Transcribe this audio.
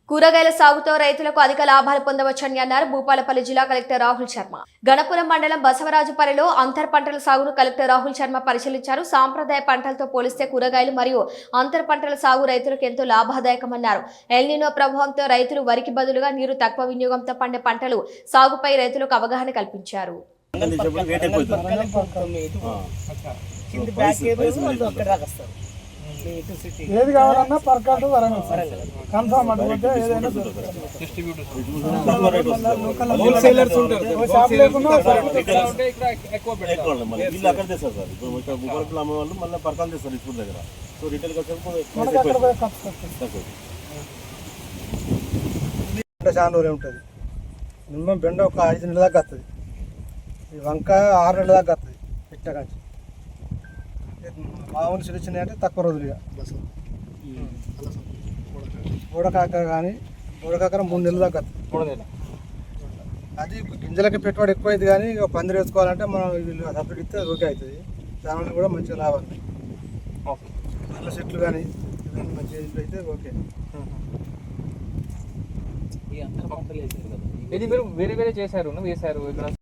కూరగాయల సాగుతో రైతులకు అధిక లాభాలు పొందవచ్చని అన్నారు భూపాలపల్లి జిల్లా కలెక్టర్ రాహుల్ శర్మ. గణపురం మండలం బసవరాజుపల్లిలో అంతర్ పంటల సాగును కలెక్టర్ రాహుల్ శర్మ పరిశీలించారు. సాంప్రదాయ పంటలతో పోలిస్తే కూరగాయలు మరియు అంతర్ పంటల సాగు రైతులకు ఎంతో లాభదాయకమన్నారు. ఎల్నినో ప్రభావంతో రైతులు వరికి బదులుగా నీరు తక్కువ వినియోగంతో పండే పంటలు సాగుపై రైతులకు అవగాహన కల్పించారు. ఏది కావాలన్నా పర్కాటు వరంగల్ కన్ఫర్మ్ అడిగితే ఏదైనా హోల్సేలర్స్ ఉంటారు. షాప్ లేకుండా మళ్ళీ పర్కాలు తెస్తారు ఇప్పుడు దగ్గర. సో రిటైల్ చాలా రోజులు ఉంటుంది. మినిమం బెండ ఒక 5 నెలల దాకా వస్తుంది. ఈ వంకాయ 6 నెలల దాకా వస్తుంది. పెట్టాక మామూలు చిన్న అంటే తక్కువ రోజులుగా బోడకాకర కానీ బోడకాకర 3 నెలల దాకా వస్తుంది. అది గింజలకి పెట్టుబడి ఎక్కువ అవుతుంది. కానీ ఇక పందిరి వేసుకోవాలంటే మనం వీళ్ళు సబ్సిడీ ఇస్తే ఓకే అవుతుంది. దానివల్ల కూడా మంచిగా లాభాలు అట్లా చెట్లు కానీ ఇవన్నీ మంచిగా అయితే ఓకే. ఇది మీరు వేరే వేరే చేశారు వేశారు ఇక్కడ